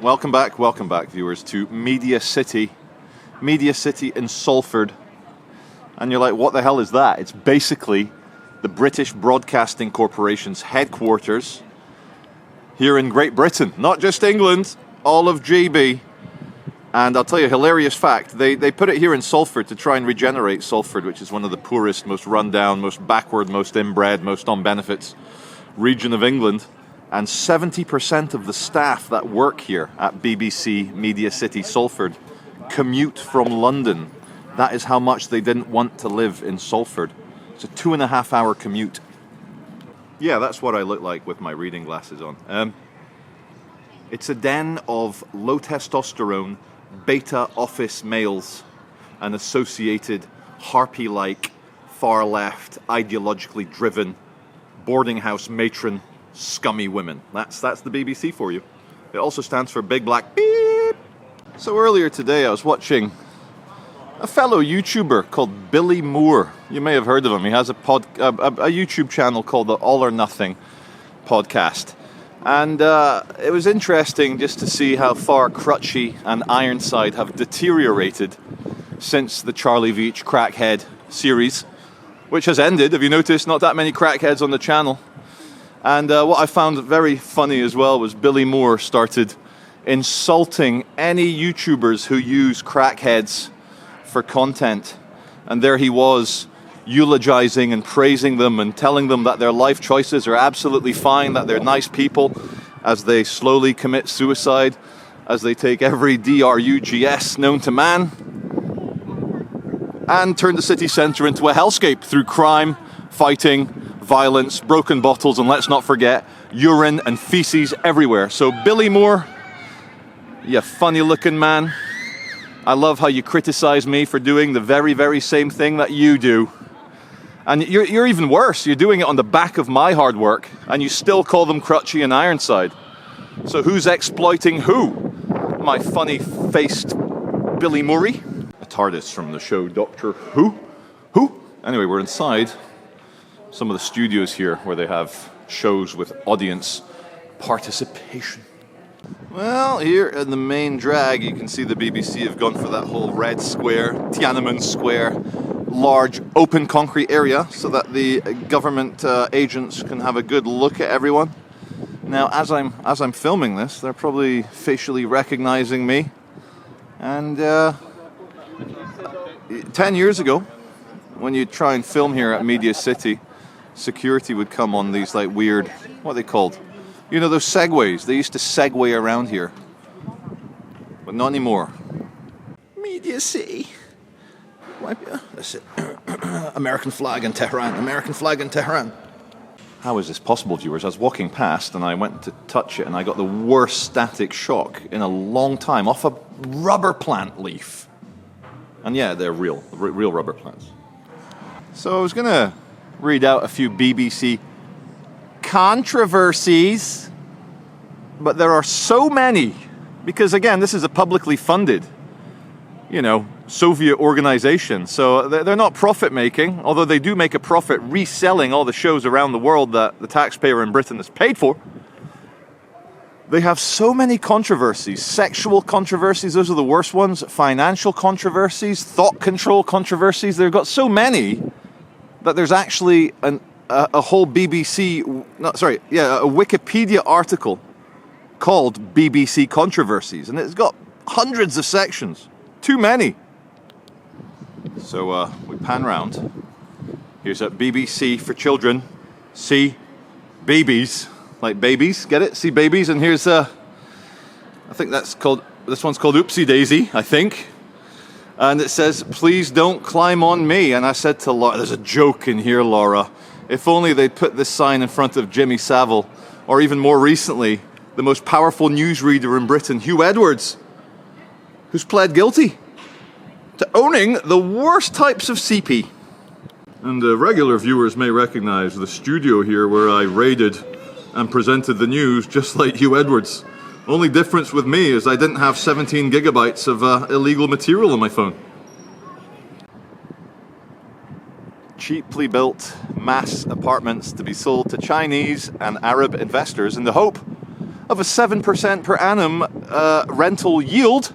Welcome back, viewers, to Media City in Salford. And you're like, what the hell is that? It's basically the British Broadcasting Corporation's headquarters here in Great Britain. Not just England, all of GB. And I'll tell you a hilarious fact. They put it here in Salford to try and regenerate Salford, which is one of the poorest, most run-down, most backward, most inbred, most on benefits region of England. And 70% of the staff that work here at BBC Media City Salford commute from London. That is how much they didn't want to live in Salford. It's a 2.5-hour commute. Yeah, that's what I look like with my reading glasses on. It's a den of low testosterone, beta office males and associated harpy-like, far-left, ideologically driven, boarding house matron scummy women. That's the BBC for you. It also stands for Big Black Beep. So earlier today I was watching a fellow YouTuber called Billy Moore. You may have heard of him. He has a YouTube channel called the All or Nothing podcast. And it was interesting just to see how far Crutchy and Ironside have deteriorated since the Charlie Veitch Crackhead series, which has ended. Have you noticed? Not that many crackheads on the channel. And what I found very funny as well was Billy Moore started insulting any YouTubers who use crackheads for content. And there he was, eulogizing and praising them and telling them that their life choices are absolutely fine, that they're nice people, as they slowly commit suicide, as they take every drugs known to man, and turn the city centre into a hellscape through crime, fighting, violence, broken bottles, and let's not forget, urine and feces everywhere. So Billy Moore, you funny looking man, I love how you criticize me for doing the very, very same thing that you do. And you're even worse, you're doing it on the back of my hard work, and you still call them Crutchy and Ironside. So who's exploiting who? My funny-faced Billy Murray? A TARDIS from the show Doctor Who? Who? Anyway, we're inside some of the studios here where they have shows with audience participation. Well, here in the main drag, you can see the BBC have gone for that whole Red Square, Tiananmen Square, large open concrete area so that the government agents can have a good look at everyone. Now, as I'm filming this, they're probably facially recognizing me. And 10 years ago, when you try and film here at Media City, security would come on these like weird, what are they called? You know those segways? They used to segway around here. But not anymore. Media City. That's it. American flag in Tehran. American flag in Tehran. How is this possible, viewers? I was walking past and I went to touch it and I got the worst static shock in a long time off a rubber plant leaf. And yeah, they're real rubber plants. So I was going to read out a few BBC controversies, but there are so many because, again, this is a publicly funded, Soviet organization. So they're not profit-making, although they do make a profit reselling all the shows around the world that the taxpayer in Britain has paid for. They have so many controversies. Sexual controversies, those are the worst ones. Financial controversies, thought control controversies. They've got so many that there's actually a whole a Wikipedia article called BBC Controversies, and it's got hundreds of sections. Too many. So we pan round. Here's a BBC for children. See babies, like babies. Get it? See babies. And here's I think this one's called Oopsie Daisy, I think. And it says, please don't climb on me. And I said to Laura, there's a joke in here, Laura. If only they'd put this sign in front of Jimmy Savile, or even more recently, the most powerful newsreader in Britain, Hugh Edwards, who's pled guilty to owning the worst types of CP. And regular viewers may recognize the studio here where I raided and presented the news just like Hugh Edwards. Only difference with me is I didn't have 17 gigabytes of illegal material on my phone. Cheaply built mass apartments to be sold to Chinese and Arab investors in the hope of a 7% per annum rental yield.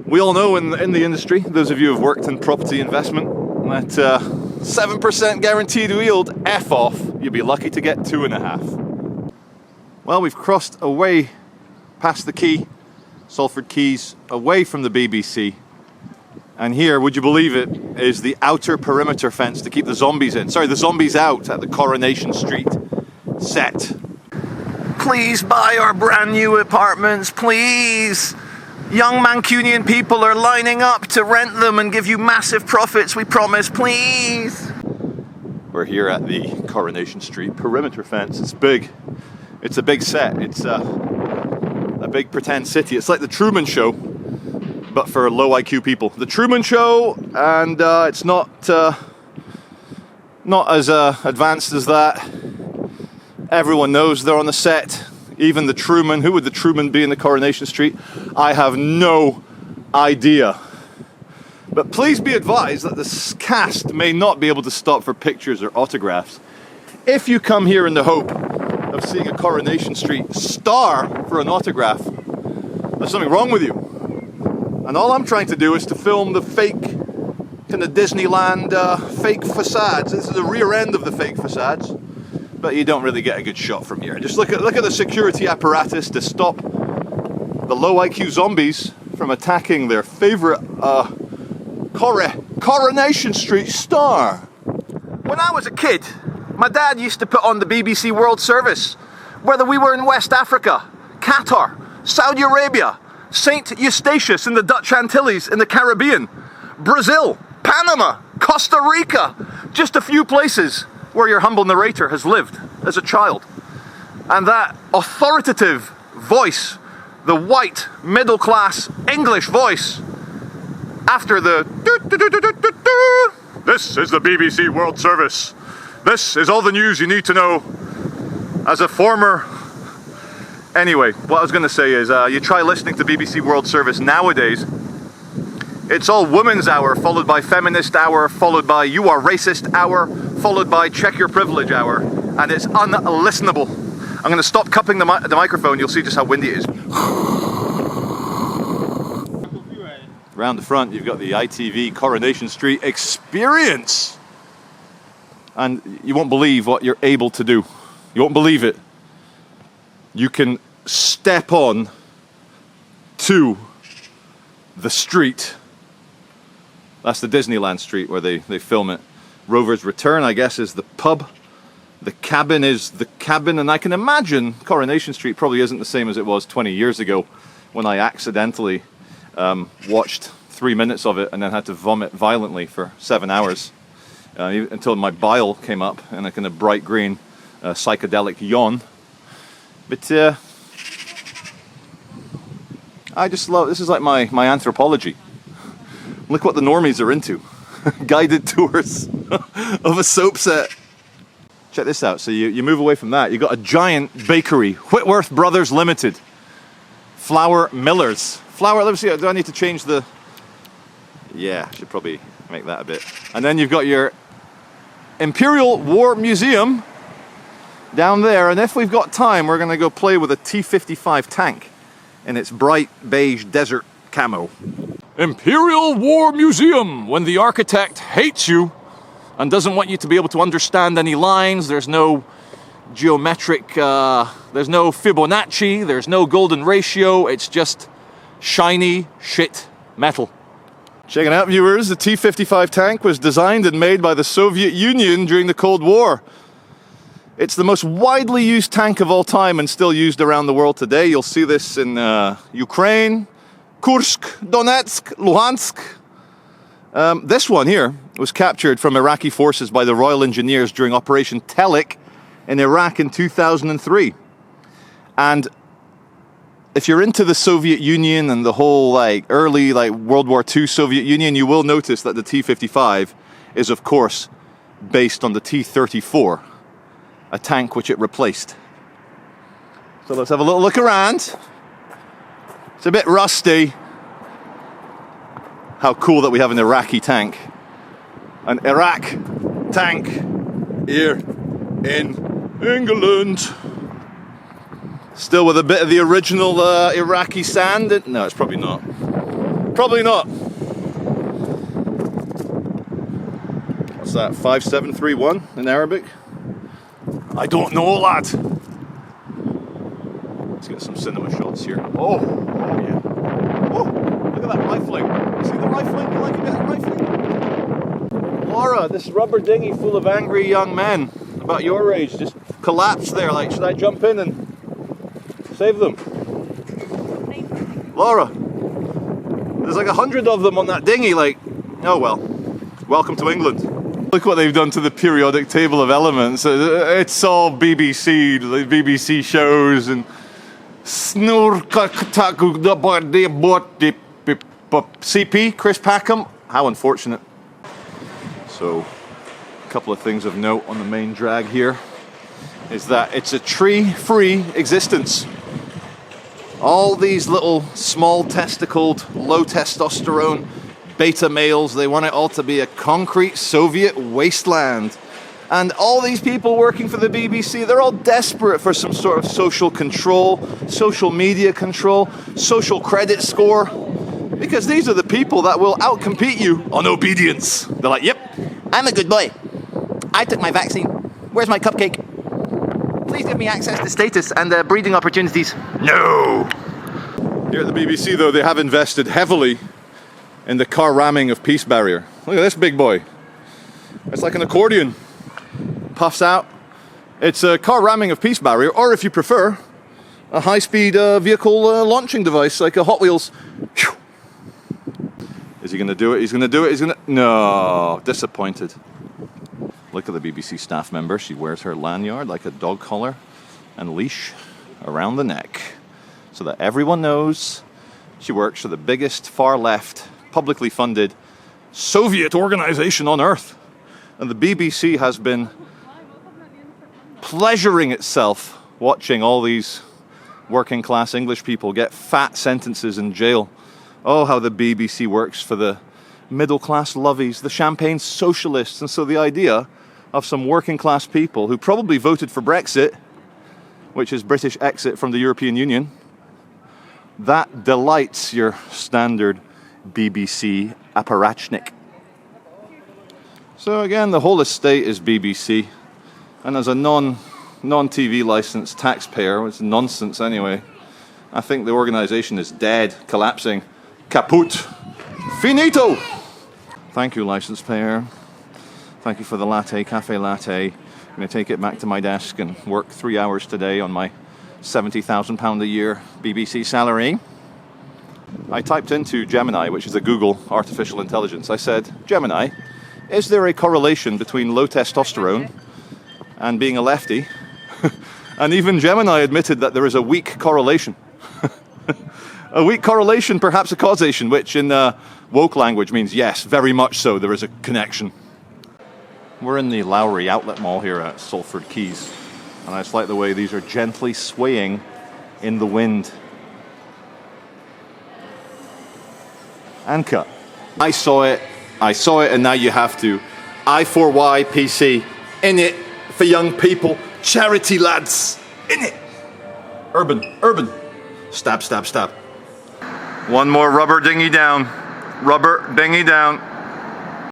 We all know in the industry, those of you who have worked in property investment, that 7% guaranteed yield, F off. You'd be lucky to get 2.5. Well, we've crossed away past the quay, Salford Quays, away from the BBC. And here, would you believe it, is the outer perimeter fence to keep the zombies in. Sorry, the zombies out at the Coronation Street set. Please buy our brand new apartments, please. Young Mancunian people are lining up to rent them and give you massive profits, we promise, please. We're here at the Coronation Street perimeter fence. It's big. It's a big set. It's a big pretend city. It's like the Truman Show, but for low IQ people. The Truman Show, and it's not as advanced as that. Everyone knows they're on the set. Even the Truman. Who would the Truman be in the Coronation Street? I have no idea. But please be advised that the cast may not be able to stop for pictures or autographs. If you come here in the hope of seeing a Coronation Street star for an autograph, there's something wrong with you. And all I'm trying to do is to film the fake kind of Disneyland fake facades. This is the rear end of the fake facades. But you don't really get a good shot from here. Just look at the security apparatus to stop the low IQ zombies from attacking their favorite Coronation Street star. When I was a kid, my dad used to put on the BBC World Service, whether we were in West Africa, Qatar, Saudi Arabia, St. Eustatius in the Dutch Antilles in the Caribbean, Brazil, Panama, Costa Rica, just a few places where your humble narrator has lived as a child. And that authoritative voice, the white, middle-class English voice, after the "This is the BBC World Service. This is all the news you need to know." As a former... Anyway, what I was going to say is, you try listening to BBC World Service nowadays, it's all Women's Hour, followed by Feminist Hour, followed by You Are Racist Hour, followed by Check Your Privilege Hour, and it's unlistenable. I'm going to stop cupping the microphone, you'll see just how windy it is. Around the front, you've got the ITV Coronation Street Experience. And you won't believe what you're able to do. You won't believe it. You can step on to the street. That's the Disneyland street where they film it. Rover's Return, I guess, is the pub. The cabin is the cabin, and I can imagine Coronation Street probably isn't the same as it was 20 years ago when I accidentally watched 3 minutes of it and then had to vomit violently for 7 hours until my bile came up in a kind of bright green psychedelic yawn. But I just love, this is like my anthropology. Look what the normies are into. Guided tours of a soap set. Check this out. So you move away from that. You've got a giant bakery. Whitworth Brothers Limited. Flour Millers. Flour, let me see. Do I need to change the... Yeah, I should probably make that a bit. And then you've got your Imperial War Museum down there. And if we've got time, we're going to go play with a T-55 tank in its bright beige desert camo. Imperial War Museum, when the architect hates you and doesn't want you to be able to understand any lines. There's no geometric, there's no Fibonacci, there's no golden ratio, it's just shiny shit metal. Check it out, viewers, the T-55 tank was designed and made by the Soviet Union during the Cold War. It's the most widely used tank of all time and still used around the world today. You'll see this in Ukraine, Kursk, Donetsk, Luhansk. This one here was captured from Iraqi forces by the Royal Engineers during Operation Telik in Iraq in 2003. And if you're into the Soviet Union and the whole early World War II Soviet Union, you will notice that the T-55 is of course based on the T-34, a tank which it replaced. So let's have a little look around. It's a bit rusty. How cool that we have an Iraqi tank. An Iraq tank here in England. Still with a bit of the original Iraqi sand. No, it's probably not. Probably not. What's that? 5731 in Arabic? I don't know, lad. Let's get some cinema shots here. Oh yeah. Oh, look at that rifling. You see the rifling? You like a bit of rifling? Laura, this rubber dinghy full of angry young men about your age just collapsed there. Like, should I jump in and save them? Laura, there's like 100 of them on that dinghy. Like, oh well. Welcome to England. Look what they've done to the periodic table of elements. It's all BBC, like BBC shows and CP, Chris Packham. How unfortunate. So, a couple of things of note on the main drag here is that it's a tree-free existence. All these little small testicled, low testosterone beta males, they want it all to be a concrete Soviet wasteland. And all these people working for the BBC, they're all desperate for some sort of social control, social media control, social credit score. Because these are the people that will outcompete you on obedience. They're like, yep, I'm a good boy. I took my vaccine. Where's my cupcake? Please give me access to status and breeding opportunities. No! Here at the BBC, though, they have invested heavily in the car ramming of peace barrier. Look at this big boy. It's like an accordion. Puffs out. It's a car ramming of peace barrier, or if you prefer, a high-speed vehicle launching device, like a Hot Wheels. Whew. Is he going to do it? He's going to do it. He's going to... No, disappointed. Look at the BBC staff member. She wears her lanyard like a dog collar and leash around the neck so that everyone knows she works for the biggest far-left, publicly funded Soviet organization on earth. And the BBC has been pleasuring itself watching all these working-class English people get fat sentences in jail. Oh, how the BBC works for the middle-class lovies, the champagne socialists. And so the idea of some working-class people who probably voted for Brexit, which is British exit from the European Union, that delights your standard BBC apparatchik. So again, the whole estate is BBC, and as a non-TV licensed taxpayer, it's nonsense anyway, I think the organisation is dead, collapsing, kaput, finito! Thank you, licensed payer. Thank you for the latte, cafe latte. I'm going to take it back to my desk and work 3 hours today on my £70,000 a year BBC salary. I typed into Gemini, which is a Google artificial intelligence. I said, Gemini, is there a correlation between low testosterone and being a lefty? And even Gemini admitted that there is a weak correlation. A weak correlation, perhaps a causation, which in woke language means yes, very much so, there is a connection. We're in the Lowry Outlet Mall here at Salford Quays, and I just like the way these are gently swaying in the wind. And cut. I saw it, and now you have to. I4Y PC, in it for young people, charity lads, in it. Urban. Stab. One more rubber dinghy down. Rubber dinghy down.